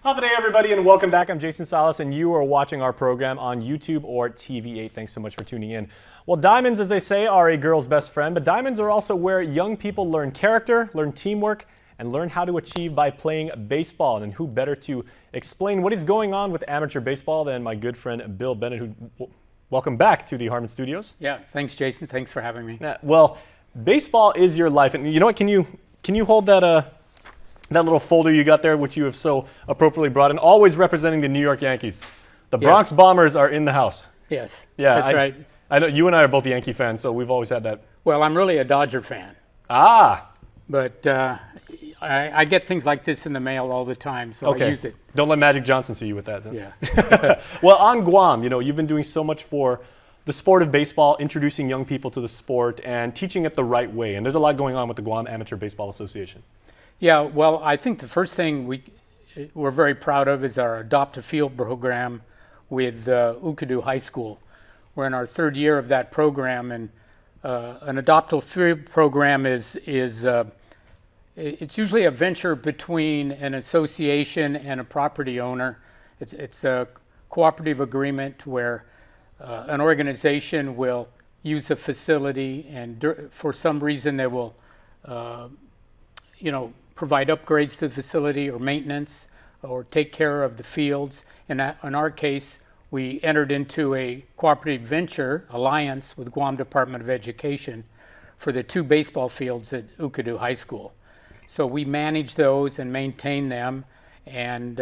Howdy, everybody, and welcome back. I'm Jason Salas, and you are watching our program on YouTube or TV8. Thanks so much for tuning in. Well, diamonds, as they say, are a girl's best friend, but diamonds are also where young people learn character, learn teamwork, and learn how to achieve by playing baseball. And who better to explain what is going on with amateur baseball than my good friend Bill Bennett, who welcome back to the Harmon Studios. Yeah, thanks, Jason. Thanks for having me. Well, baseball is your life, and you know what? Can you hold that that little folder you got there, which you have so appropriately brought in, always representing the New York Yankees. The Bronx Bombers are in the house. Yes, Yeah, that's right. I know you and I are both Yankee fans, so we've always had that. Well, I'm really a Dodger fan, Ah, but I get things like this in the mail all the time, so okay. I use it. Don't let Magic Johnson see you with that. Yeah. Well, on Guam, you've been doing so much for the sport of baseball, introducing young people to the sport and teaching it the right way. And there's a lot going on with the Guam Amateur Baseball Association. Yeah, well, I think the first thing we're very proud of is our Adopt a Field program with Ukadu High School. We're in our third year of that program, and an Adopt a Field program is it's usually a venture between an association and a property owner. It's a cooperative agreement where an organization will use a facility, and for some reason they will provide upgrades to the facility or maintenance or take care of the fields. And in our case, we entered into a cooperative venture alliance with Guam Department of Education for the 2 baseball fields at Ukadu High School. So we manage those and maintain them and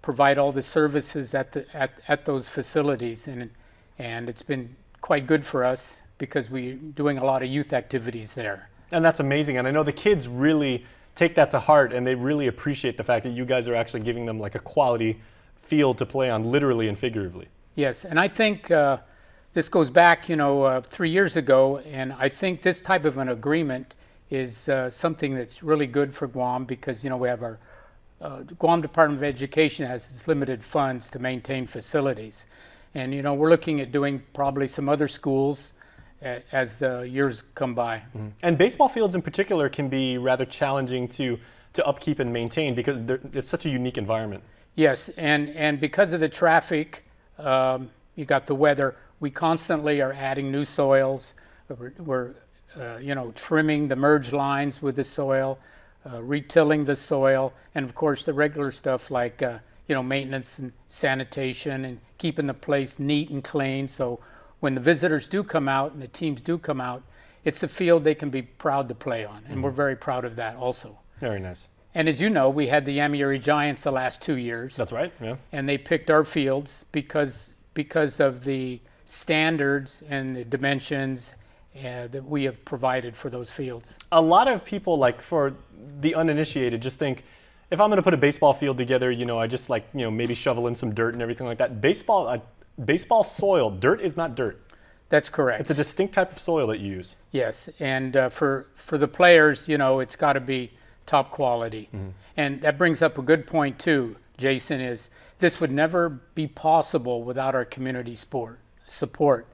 provide all the services at those facilities. And it's been quite good for us because we're doing a lot of youth activities there. And that's amazing. And I know the kids really take that to heart, and they really appreciate the fact that you guys are actually giving them like a quality field to play on, literally and figuratively. Yes, and I think this goes back, 3 years ago, and I think this type of an agreement is something that's really good for Guam because, we have our Guam Department of Education has its limited funds to maintain facilities. And, we're looking at doing probably some other schools as the years come by. Mm-hmm. And baseball fields in particular can be rather challenging to upkeep and maintain because it's such a unique environment. Yes, and because of the traffic, you got the weather, we constantly are adding new soils. We're trimming the merge lines with the soil, retilling the soil, and of course the regular stuff like maintenance and sanitation and keeping the place neat and clean. So when the visitors do come out and the teams do come out, it's a field they can be proud to play on, and we're very proud of that also. Very nice. And as you know, we had the Yomiuri Giants the last 2 years. That's right, yeah. And they picked our fields because of the standards and the dimensions that we have provided for those fields. A lot of people, like for the uninitiated, just think, if I'm going to put a baseball field together, I just maybe shovel in some dirt and everything like that. Baseball soil, dirt is not dirt. That's correct. It's a distinct type of soil that you use. Yes, and for the players, it's got to be top quality. Mm-hmm. And that brings up a good point too, Jason, is this would never be possible without our community support.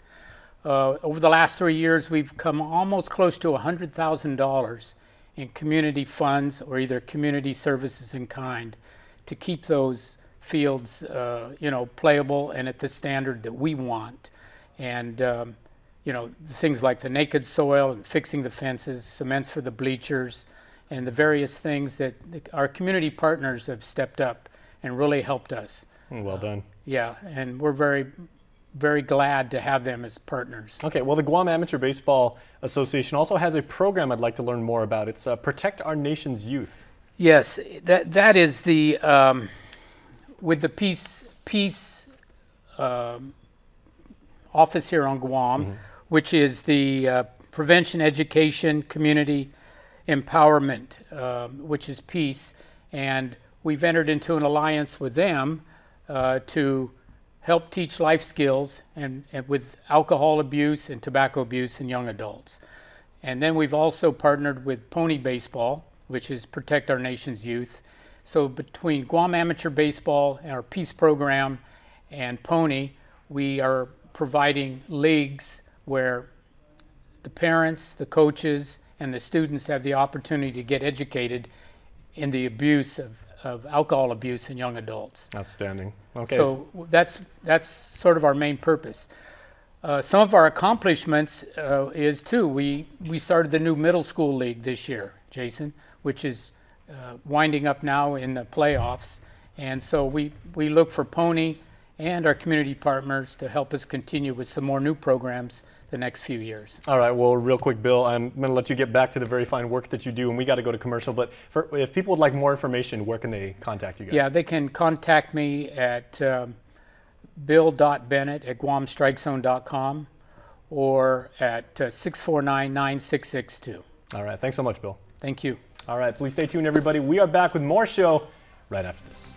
Over the last 3 years, we've come almost close to $100,000 in community funds or either community services in kind to keep those fields, playable and at the standard that we want. And, things like the naked soil and fixing the fences, cements for the bleachers, and the various things that our community partners have stepped up and really helped us. Well done. Yeah, and we're very, very glad to have them as partners. Okay, well, the Guam Amateur Baseball Association also has a program I'd like to learn more about. It's Protect Our Nation's Youth. Yes, that is the with the peace office here on Guam, which is the prevention, education, community empowerment, which is peace, and we've entered into an alliance with them to help teach life skills and with alcohol abuse and tobacco abuse in young adults. And then we've also partnered with Pony Baseball, which is Protect Our Nation's Youth. So between Guam Amateur Baseball and our Peace Program and Pony, we are providing leagues where the parents, the coaches, and the students have the opportunity to get educated in the abuse of alcohol abuse in young adults. Outstanding. Okay. So that's sort of our main purpose. Some of our accomplishments is too, we started the new middle school league this year, Jason, which is winding up now in the playoffs. And so we look for Pony and our community partners to help us continue with some more new programs the next few years. All right, well, real quick, Bill, I'm going to let you get back to the very fine work that you do, and we got to go to commercial. But if people would like more information, where can they contact you guys? Yeah, they can contact me at bill.bennett@guamstrikezone.com or at 649-9662. All right, thanks so much, Bill. Thank you. All right, please stay tuned, everybody. We are back with more show right after this.